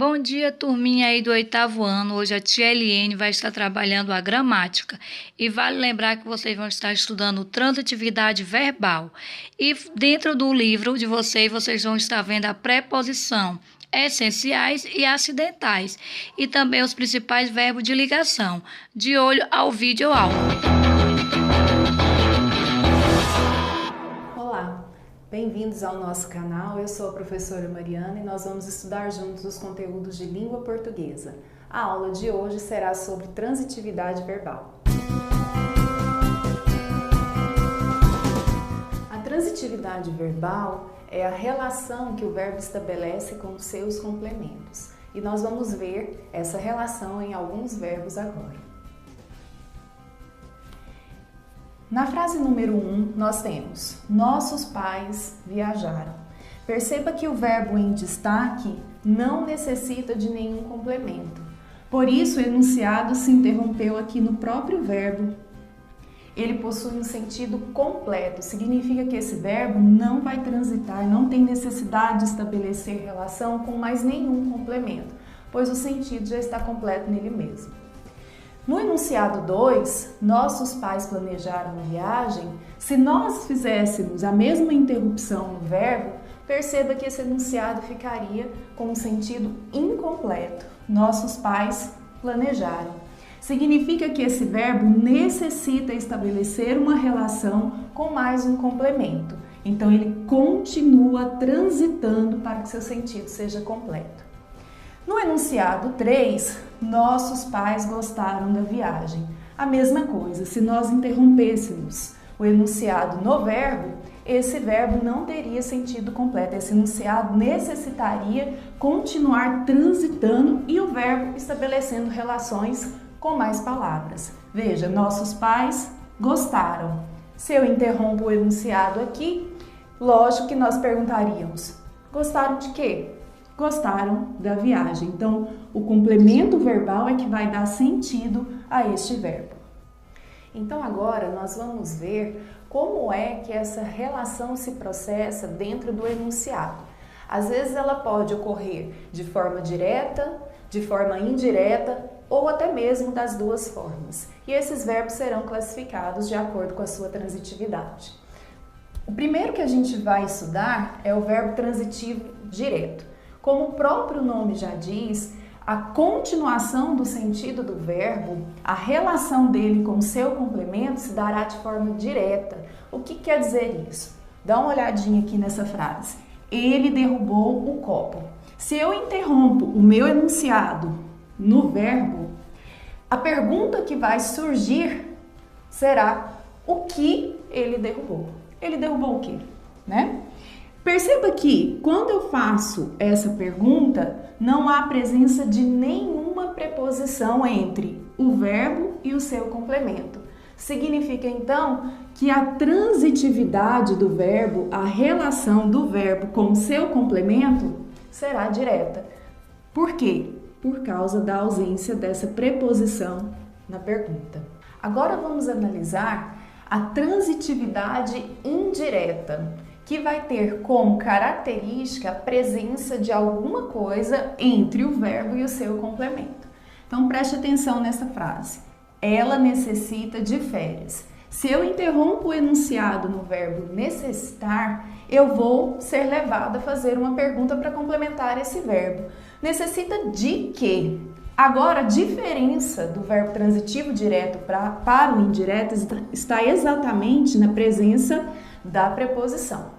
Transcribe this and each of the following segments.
Bom dia, turminha aí do oitavo ano. Hoje a tia Eliene vai estar trabalhando a gramática. E vale lembrar que vocês vão estar estudando transitividade verbal. E dentro do livro de vocês vão estar vendo a preposição, essenciais e acidentais. E também os principais verbos de ligação. De olho ao vídeo aula. Olá, bem-vindos ao nosso canal. Eu sou a professora Mariana e nós vamos estudar juntos os conteúdos de língua portuguesa. A aula de hoje será sobre transitividade verbal. A transitividade verbal é a relação que o verbo estabelece com os seus complementos. E nós vamos ver essa relação em alguns verbos agora. Na frase número 1, nós temos: nossos pais viajaram. Perceba que o verbo em destaque não necessita de nenhum complemento. Por isso, o enunciado se interrompeu aqui no próprio verbo. Ele possui um sentido completo, significa que esse verbo não vai transitar, não tem necessidade de estabelecer relação com mais nenhum complemento, pois o sentido já está completo nele mesmo. No enunciado 2, nossos pais planejaram a viagem. Se nós fizéssemos a mesma interrupção no verbo, perceba que esse enunciado ficaria com um sentido incompleto. Nossos pais planejaram. Significa que esse verbo necessita estabelecer uma relação com mais um complemento. Então, ele continua transitando para que seu sentido seja completo. No enunciado 3, nossos pais gostaram da viagem. A mesma coisa, se nós interrompêssemos o enunciado no verbo, esse verbo não teria sentido completo. Esse enunciado necessitaria continuar transitando e o verbo estabelecendo relações com mais palavras. Veja, nossos pais gostaram. Se eu interrompo o enunciado aqui, lógico que nós perguntaríamos: gostaram de quê? Gostaram da viagem. Então, o complemento verbal é que vai dar sentido a este verbo. Então, agora nós vamos ver como é que essa relação se processa dentro do enunciado. Às vezes ela pode ocorrer de forma direta, de forma indireta ou até mesmo das duas formas. E esses verbos serão classificados de acordo com a sua transitividade. O primeiro que a gente vai estudar é o verbo transitivo direto. Como o próprio nome já diz, a continuação do sentido do verbo, a relação dele com o seu complemento se dará de forma direta. O que quer dizer isso? Dá uma olhadinha aqui nessa frase. Ele derrubou o copo. Se eu interrompo o meu enunciado no verbo, a pergunta que vai surgir será: o que ele derrubou? Ele derrubou o quê? Né? Perceba que, quando eu faço essa pergunta, não há presença de nenhuma preposição entre o verbo e o seu complemento. Significa, então, que a transitividade do verbo, a relação do verbo com o seu complemento, será direta. Por quê? Por causa da ausência dessa preposição na pergunta. Agora vamos analisar a transitividade indireta, que vai ter como característica a presença de alguma coisa entre o verbo e o seu complemento. Então preste atenção nessa frase. Ela necessita de férias. Se eu interrompo o enunciado no verbo necessitar, eu vou ser levada a fazer uma pergunta para complementar esse verbo. Necessita de quê? Agora, a diferença do verbo transitivo direto para o indireto está exatamente na presença da preposição,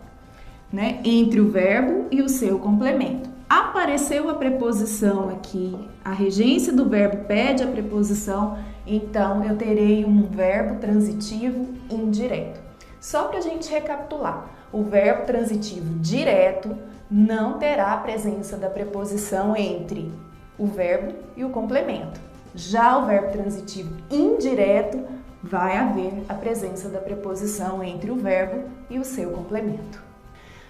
né, entre o verbo e o seu complemento. Apareceu a preposição aqui, a regência do verbo pede a preposição, então eu terei um verbo transitivo indireto. Só para a gente recapitular, o verbo transitivo direto não terá a presença da preposição entre o verbo e o complemento. Já o verbo transitivo indireto vai haver a presença da preposição entre o verbo e o seu complemento.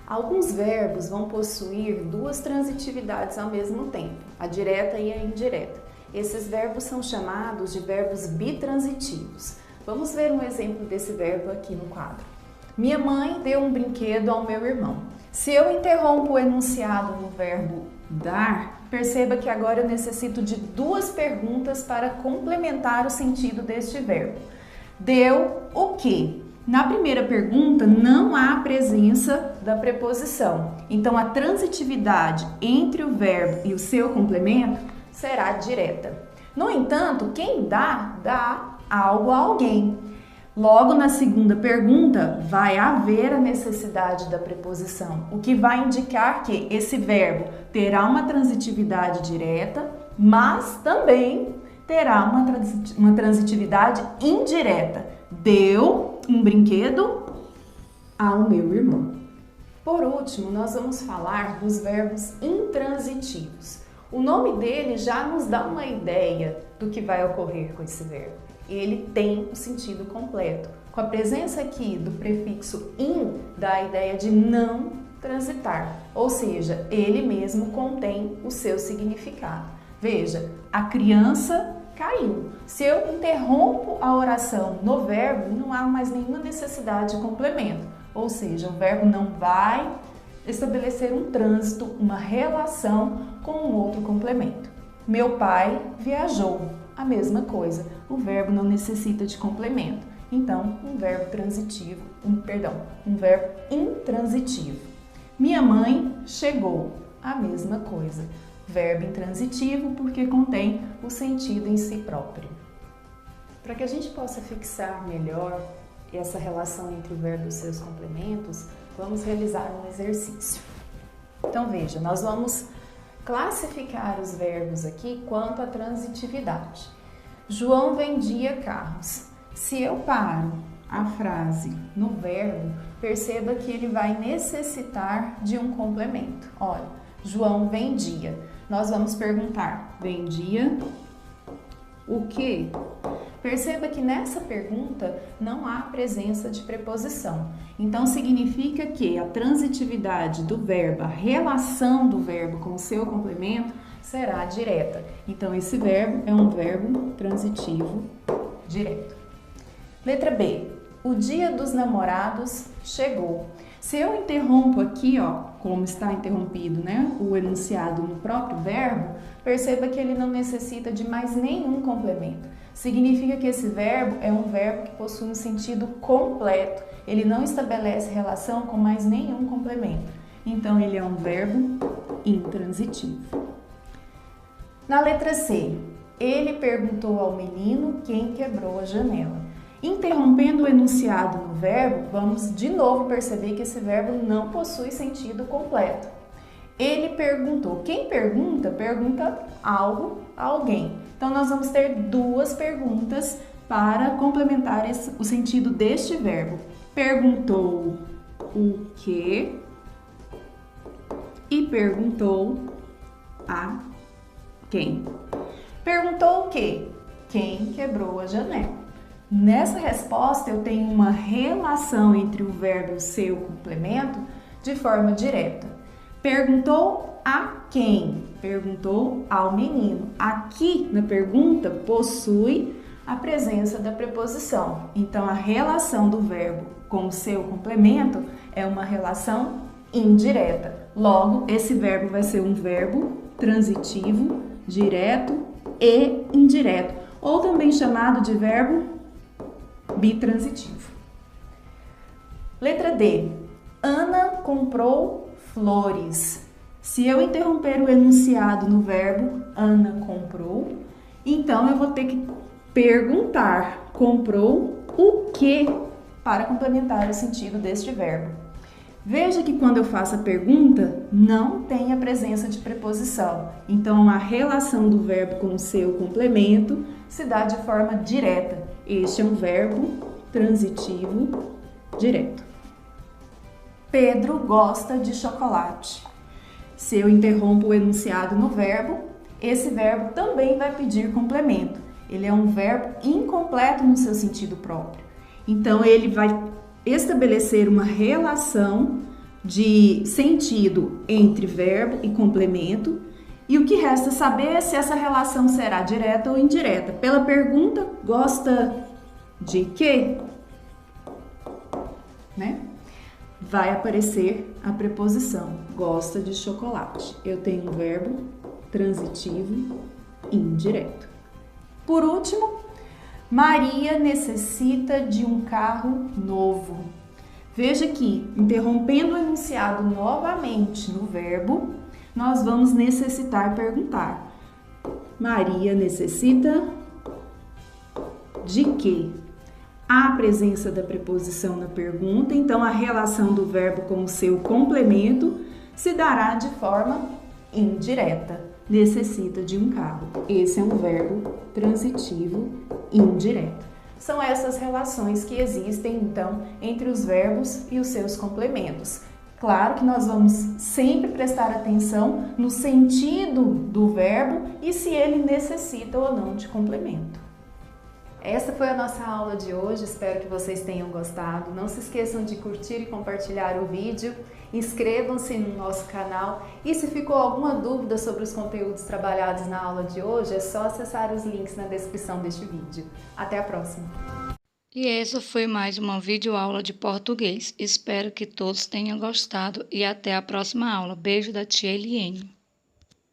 Alguns verbos vão possuir duas transitividades ao mesmo tempo, a direta e a indireta. Esses verbos são chamados de verbos bitransitivos. Vamos ver um exemplo desse verbo aqui no quadro. Minha mãe deu um brinquedo ao meu irmão. Se eu interrompo o enunciado no verbo dar, perceba que agora eu necessito de duas perguntas para complementar o sentido deste verbo. Deu o quê? Na primeira pergunta, não há presença da preposição. Então, a transitividade entre o verbo e o seu complemento será direta. No entanto, quem dá algo a alguém. Logo, na segunda pergunta, vai haver a necessidade da preposição, o que vai indicar que esse verbo terá uma transitividade direta, mas também terá uma transitividade indireta. Deu um brinquedo ao meu irmão. Por último, nós vamos falar dos verbos intransitivos. O nome dele já nos dá uma ideia do que vai ocorrer com esse verbo. Ele tem o sentido completo. Com a presença aqui do prefixo in, dá a ideia de não transitar, ou seja, ele mesmo contém o seu significado. Veja, a criança caiu. Se eu interrompo a oração no verbo, não há mais nenhuma necessidade de complemento, ou seja, o verbo não vai estabelecer um trânsito, uma relação com um outro complemento. Meu pai viajou. A mesma coisa, o verbo não necessita de complemento. Então, um verbo transitivo, um verbo intransitivo. Minha mãe chegou. A mesma coisa. Verbo intransitivo porque contém o sentido em si próprio. Para que a gente possa fixar melhor essa relação entre o verbo e os seus complementos, vamos realizar um exercício. Então veja, nós vamos classificar os verbos aqui quanto à transitividade. João vendia carros. Se eu paro a frase no verbo, perceba que ele vai necessitar de um complemento. Olha, João vendia. Nós vamos perguntar, vendia o quê? Perceba que nessa pergunta não há presença de preposição. Então, significa que a transitividade do verbo, a relação do verbo com o seu complemento será direta. Então, esse verbo é um verbo transitivo direto. Letra B. O dia dos namorados chegou. Se eu interrompo aqui, como está interrompido, o enunciado no próprio verbo, perceba que ele não necessita de mais nenhum complemento. Significa que esse verbo é um verbo que possui um sentido completo. Ele não estabelece relação com mais nenhum complemento. Então, ele é um verbo intransitivo. Na letra C, ele perguntou ao menino quem quebrou a janela. Interrompendo o enunciado no verbo, vamos de novo perceber que esse verbo não possui sentido completo. Ele perguntou. Quem pergunta, pergunta algo a alguém. Então, nós vamos ter duas perguntas para complementar o sentido deste verbo. Perguntou o quê e perguntou a quem. Perguntou o quê? Quem quebrou a janela? Nessa resposta, eu tenho uma relação entre o verbo e o seu complemento de forma direta. Perguntou a quem? Perguntou ao menino. Aqui na pergunta possui a presença da preposição. Então, a relação do verbo com o seu complemento é uma relação indireta. Logo, esse verbo vai ser um verbo transitivo, direto e indireto, ou também chamado de verbo bitransitivo. Letra D. Ana comprou flores. Se eu interromper o enunciado no verbo Ana comprou, então eu vou ter que perguntar, comprou o quê? Para complementar o sentido deste verbo. Veja que quando eu faço a pergunta, não tem a presença de preposição. Então, a relação do verbo com o seu complemento se dá de forma direta. Este é um verbo transitivo direto. Pedro gosta de chocolate. Se eu interrompo o enunciado no verbo, esse verbo também vai pedir complemento. Ele é um verbo incompleto no seu sentido próprio. Então, ele vai estabelecer uma relação de sentido entre verbo e complemento, e o que resta saber é se essa relação será direta ou indireta. Pela pergunta, gosta de quê? vai aparecer a preposição gosta de chocolate. Eu tenho um verbo transitivo indireto. Por último, Maria necessita de um carro novo. Veja que, interrompendo o enunciado novamente no verbo, nós vamos necessitar perguntar. Maria necessita de quê? Há a presença da preposição na pergunta, então a relação do verbo com o seu complemento se dará de forma indireta. Necessita de um carro. Esse é um verbo transitivo indireto. São essas relações que existem, então, entre os verbos e os seus complementos. Claro que nós vamos sempre prestar atenção no sentido do verbo e se ele necessita ou não de complemento. Essa foi a nossa aula de hoje, espero que vocês tenham gostado. Não se esqueçam de curtir e compartilhar o vídeo, inscrevam-se no nosso canal e se ficou alguma dúvida sobre os conteúdos trabalhados na aula de hoje, é só acessar os links na descrição deste vídeo. Até a próxima! E essa foi mais uma videoaula de português. Espero que todos tenham gostado e até a próxima aula. Beijo da tia Eliene.